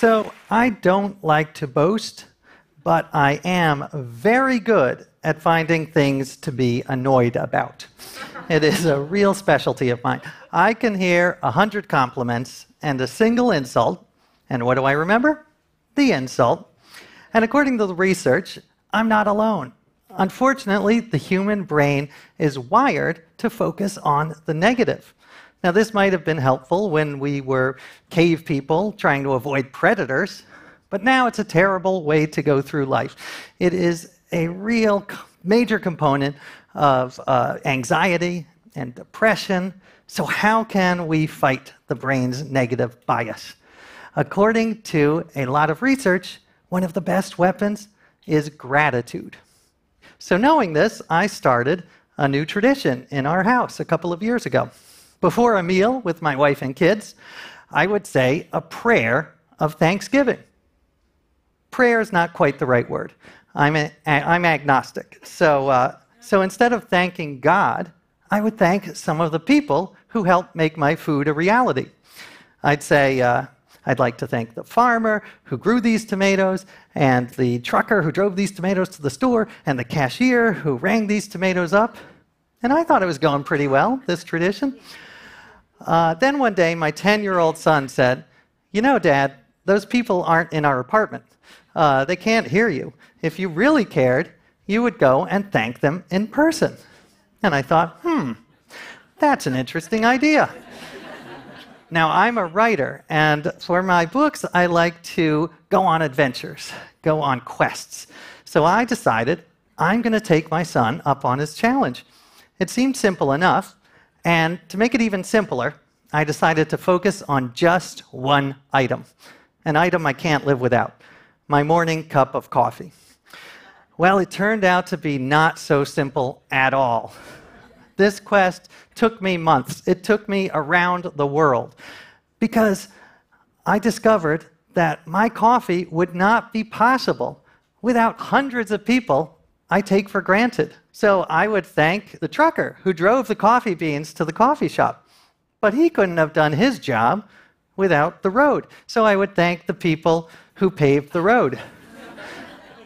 So I don't like to boast, but I am very good at finding things to be annoyed about. It is a real specialty of mine. I can hear 100 compliments and a single insult, and what do I remember? The insult. And according to the research, I'm not alone. Unfortunately, the human brain is wired to focus on the negative. Now, this might have been helpful when we were cave people trying to avoid predators, but now it's a terrible way to go through life. It is a real major component of anxiety and depression. So how can we fight the brain's negative bias? According to a lot of research, one of the best weapons is gratitude. So knowing this, I started a new tradition in our house a couple of years ago. Before a meal with my wife and kids, I would say a prayer of thanksgiving. Prayer is not quite the right word. I'm agnostic. So instead of thanking God, I would thank some of the people who helped make my food a reality. I'd say, I'd like to thank the farmer who grew these tomatoes, and the trucker who drove these tomatoes to the store, and the cashier who rang these tomatoes up. And I thought it was going pretty well, this tradition. Then one day, my 10-year-old son said, "You know, Dad, those people aren't in our apartment. They can't hear you. If you really cared, you would go and thank them in person." And I thought, that's an interesting idea. Now, I'm a writer, and for my books, I like to go on adventures, go on quests. So I decided I'm going to take my son up on his challenge. It seemed simple enough, and to make it even simpler, I decided to focus on just one item, an item I can't live without, my morning cup of coffee. Well, it turned out to be not so simple at all. This quest took me months. It took me around the world because I discovered that my coffee would not be possible without hundreds of people I take for granted. So I would thank the trucker who drove the coffee beans to the coffee shop, but he couldn't have done his job without the road. So I would thank the people who paved the road.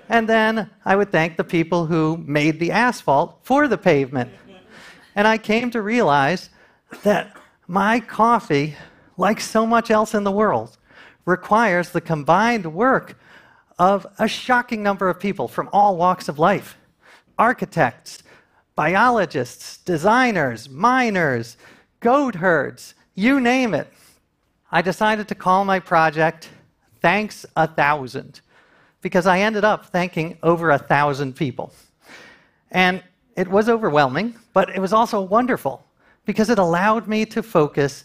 And then I would thank the people who made the asphalt for the pavement. And I came to realize that my coffee, like so much else in the world, requires the combined work of a shocking number of people from all walks of life. Architects, biologists, designers, miners, goat herds, you name it. I decided to call my project Thanks 1,000, because I ended up thanking over 1,000 people. And it was overwhelming, but it was also wonderful, because it allowed me to focus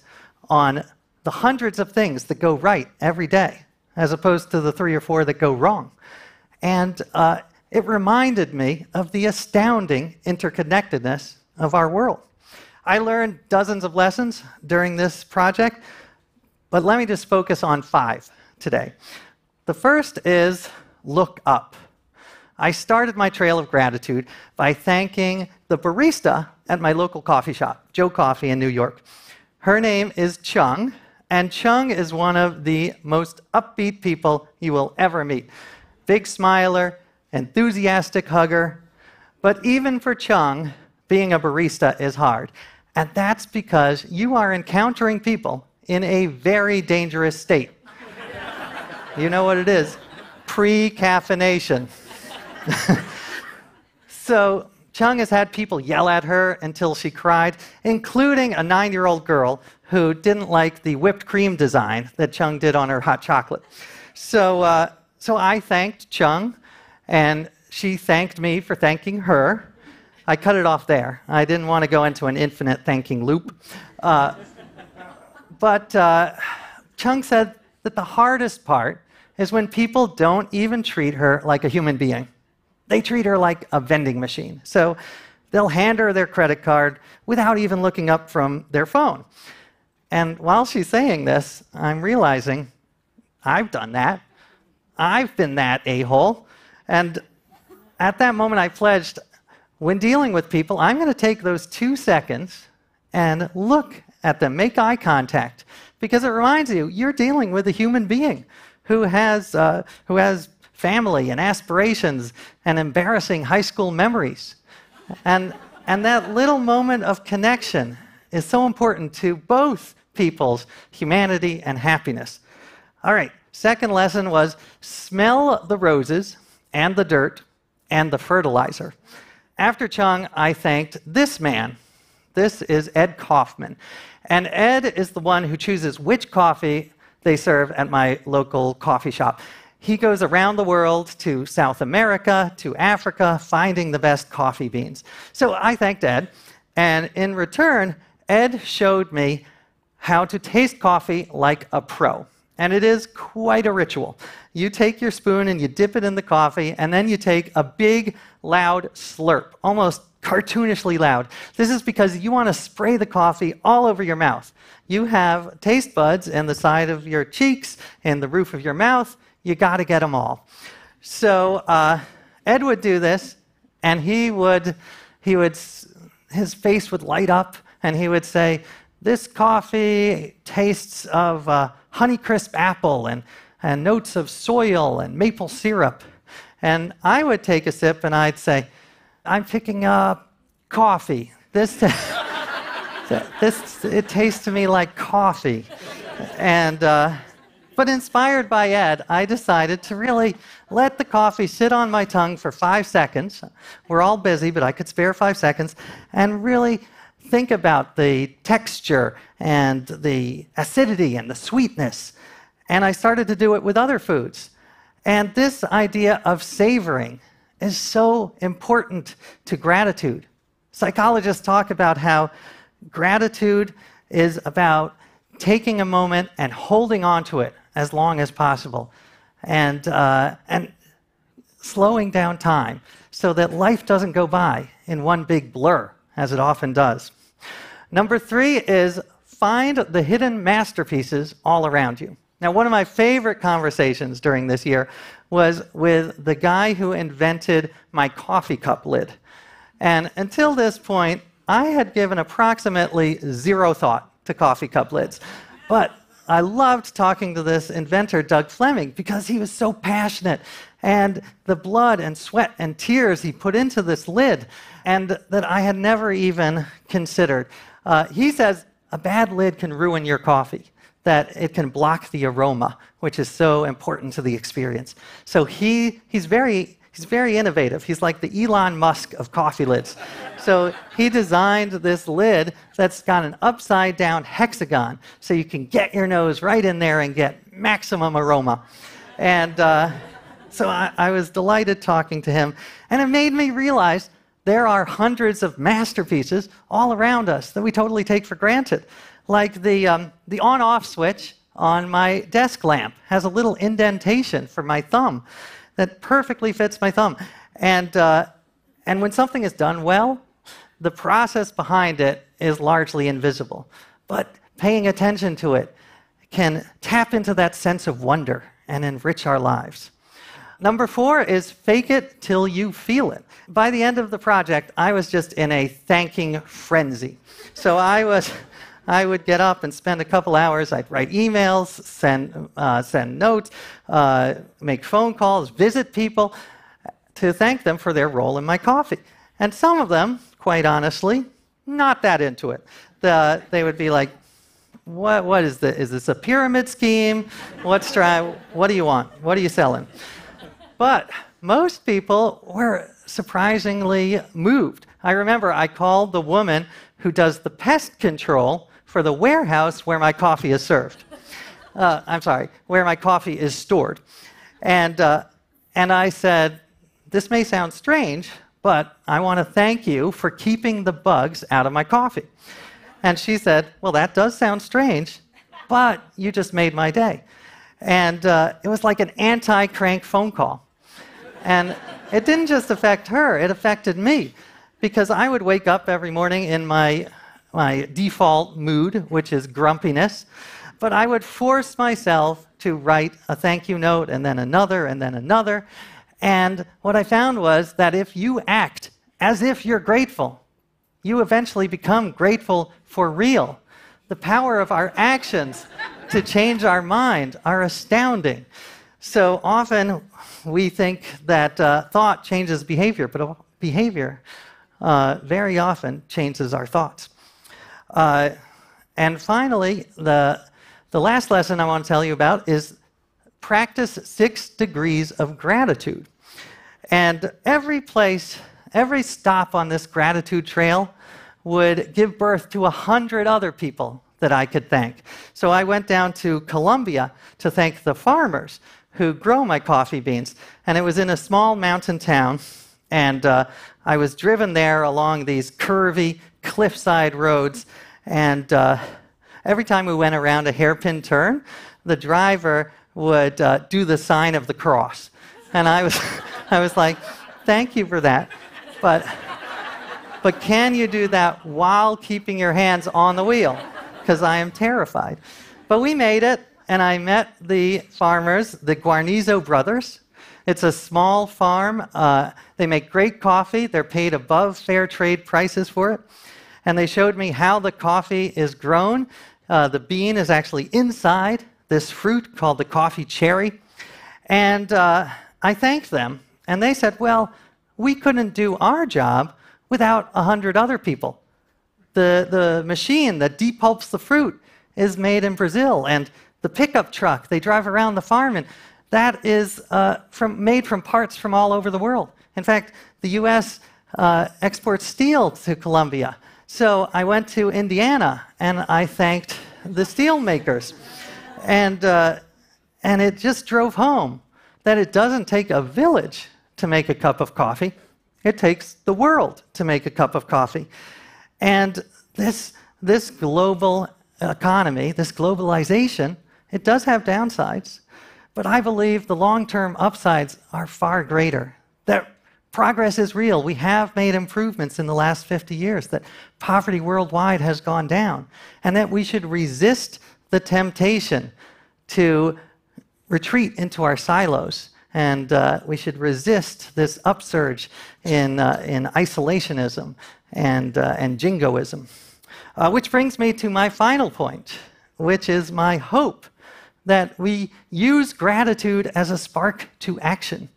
on the hundreds of things that go right every day, as opposed to the 3 or 4 that go wrong. And it reminded me of the astounding interconnectedness of our world. I learned dozens of lessons during this project, but let me just focus on 5 today. The first is look up. I started my trail of gratitude by thanking the barista at my local coffee shop, Joe Coffee in New York. Her name is Chung, and Chung is one of the most upbeat people you will ever meet. Big smiler, enthusiastic hugger. But even for Chung, being a barista is hard. And that's because you are encountering people in a very dangerous state. You know what it is? Pre-caffeination. So Chung has had people yell at her until she cried, including a 9-year-old girl who didn't like the whipped cream design that Chung did on her hot chocolate. So I thanked Chung, and she thanked me for thanking her. I cut it off there. I didn't want to go into an infinite thanking loop. But Chung said that the hardest part is when people don't even treat her like a human being. They treat her like a vending machine. So they'll hand her their credit card without even looking up from their phone. And while she's saying this, I'm realizing I've done that. I've been that a-hole. And at that moment, I pledged, when dealing with people, I'm going to take those 2 seconds and look at them, make eye contact, because it reminds you, you're dealing with a human being who has family and aspirations and embarrassing high school memories. And that little moment of connection is so important to both people's humanity and happiness. All right, second lesson was smell the roses and the dirt and the fertilizer. After Chung, I thanked this man. This is Ed Kaufman. And Ed is the one who chooses which coffee they serve at my local coffee shop. He goes around the world to South America, to Africa, finding the best coffee beans. So I thanked Ed, and in return, Ed showed me how to taste coffee like a pro. And it is quite a ritual. You take your spoon and you dip it in the coffee, and then you take a big, loud slurp, almost cartoonishly loud. This is because you want to spray the coffee all over your mouth. You have taste buds in the side of your cheeks, in the roof of your mouth. You got to get them all. So Ed would do this, and his face would light up, and he would say, "This coffee tastes of Honeycrisp apple and notes of soil and maple syrup." And I would take a sip, and I'd say, "I'm picking up coffee. It tastes to me like coffee." And but inspired by Ed, I decided to really let the coffee sit on my tongue for 5 seconds. We're all busy, but I could spare 5 seconds, and really think about the texture and the acidity and the sweetness. And I started to do it with other foods. And this idea of savoring is so important to gratitude. Psychologists talk about how gratitude is about taking a moment and holding on to it as long as possible, and slowing down time so that life doesn't go by in one big blur, as it often does. Number 3 is find the hidden masterpieces all around you. Now, one of my favorite conversations during this year was with the guy who invented my coffee cup lid. And until this point, I had given approximately 0 thought to coffee cup lids. But I loved talking to this inventor, Doug Fleming, because he was so passionate, and the blood and sweat and tears he put into this lid, and that I had never even considered. He says a bad lid can ruin your coffee, that it can block the aroma, which is so important to the experience. So he's very innovative. He's like the Elon Musk of coffee lids. So he designed this lid that's got an upside-down hexagon, so you can get your nose right in there and get maximum aroma. And so I was delighted talking to him, and it made me realize there are hundreds of masterpieces all around us that we totally take for granted. Like the on-off switch on my desk lamp has a little indentation for my thumb that perfectly fits my thumb. And when something is done well, the process behind it is largely invisible. But paying attention to it can tap into that sense of wonder and enrich our lives. Number 4 is fake it till you feel it. By the end of the project, I was just in a thanking frenzy. So I would get up and spend a couple hours. I'd write emails, send notes, make phone calls, visit people to thank them for their role in my coffee. And some of them, quite honestly, not that into it. They would be like, "What is this? Is this a pyramid scheme? What do you want? What are you selling?" But most people were surprisingly moved. I remember I called the woman who does the pest control for the warehouse where my coffee is served. Where my coffee is stored. And I said, "This may sound strange, but I want to thank you for keeping the bugs out of my coffee." And she said, "Well, that does sound strange, but you just made my day." And it was like an anti-crank phone call. And it didn't just affect her, it affected me. Because I would wake up every morning in my default mood, which is grumpiness, but I would force myself to write a thank you note, and then another, and then another. And what I found was that if you act as if you're grateful, you eventually become grateful for real. The power of our actions to change our mind are astounding. So often we think that thought changes behavior, but behavior very often changes our thoughts. And finally, the last lesson I want to tell you about is practice 6 degrees of gratitude. And every stop on this gratitude trail would give birth to 100 other people that I could thank. So I went down to Colombia to thank the farmers who grow my coffee beans. And it was in a small mountain town, and I was driven there along these curvy cliffside roads, and every time we went around a hairpin turn, the driver would do the sign of the cross. And I was like, thank you for that, but can you do that while keeping your hands on the wheel? Because I am terrified. But we made it, and I met the farmers, the Guarnizo brothers. It's a small farm. They make great coffee. They're paid above fair trade prices for it. And they showed me how the coffee is grown. The bean is actually inside this fruit called the coffee cherry. And I thanked them. And they said, well, we couldn't do our job without 100 other people. The machine that depulps the fruit is made in Brazil. And the pickup truck, they drive around the farm, and that is made from parts from all over the world. In fact, the U.S. Exports steel to Colombia. So I went to Indiana, and I thanked the steel makers. And it just drove home that it doesn't take a village to make a cup of coffee. It takes the world to make a cup of coffee. And this global economy, this globalization, it does have downsides, but I believe the long-term upsides are far greater. That progress is real. We have made improvements in the last 50 years, that poverty worldwide has gone down, and that we should resist the temptation to retreat into our silos, and we should resist this upsurge in isolationism and jingoism. Which brings me to my final point, which is my hope that we use gratitude as a spark to action.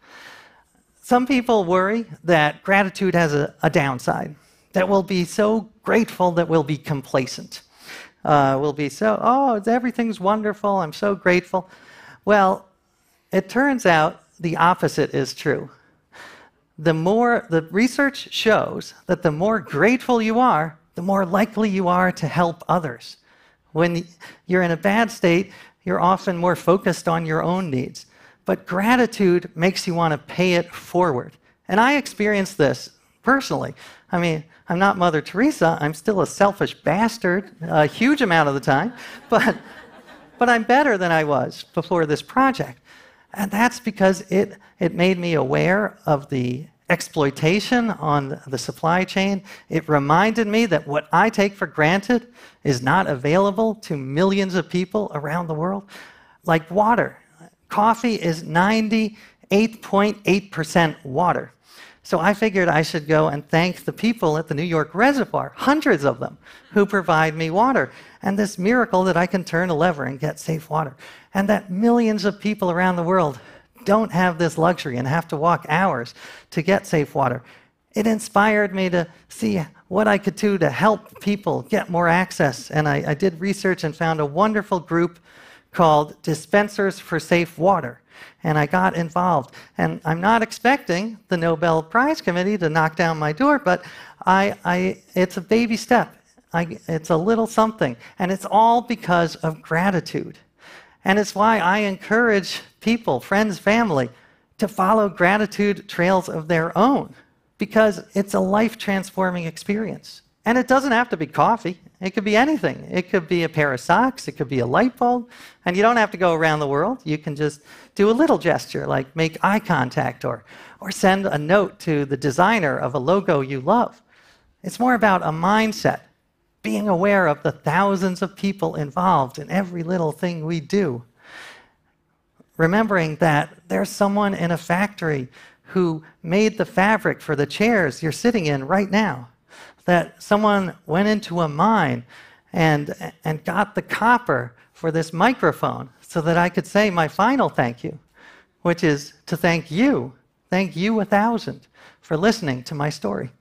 Some people worry that gratitude has a downside, that we'll be so grateful that we'll be complacent. We'll be everything's wonderful, I'm so grateful. Well, it turns out the opposite is true. The research shows that the more grateful you are, the more likely you are to help others. When you're in a bad state, you're often more focused on your own needs. But gratitude makes you want to pay it forward. And I experienced this personally. I mean, I'm not Mother Teresa. I'm still a selfish bastard a huge amount of the time. But I'm better than I was before this project. And that's because it made me aware of the exploitation on the supply chain. It reminded me that what I take for granted is not available to millions of people around the world. Like water. Coffee is 98.8% water. So I figured I should go and thank the people at the New York Reservoir, hundreds of them, who provide me water. And this miracle that I can turn a lever and get safe water. And that millions of people around the world don't have this luxury and have to walk hours to get safe water. It inspired me to see what I could do to help people get more access. And I did research and found a wonderful group called Dispensers for Safe Water. And I got involved. And I'm not expecting the Nobel Prize Committee to knock down my door, but it's a baby step. It's a little something. And it's all because of gratitude. And it's why I encourage people, friends, family, to follow gratitude trails of their own, because it's a life-transforming experience. And it doesn't have to be coffee. It could be anything. It could be a pair of socks. It could be a light bulb. And you don't have to go around the world. You can just do a little gesture, like make eye contact or send a note to the designer of a logo you love. It's more about a mindset, being aware of the thousands of people involved in every little thing we do. Remembering that there's someone in a factory who made the fabric for the chairs you're sitting in right now. That someone went into a mine and got the copper for this microphone so that I could say my final thank you. which is to thank you 1,000 for listening to my story.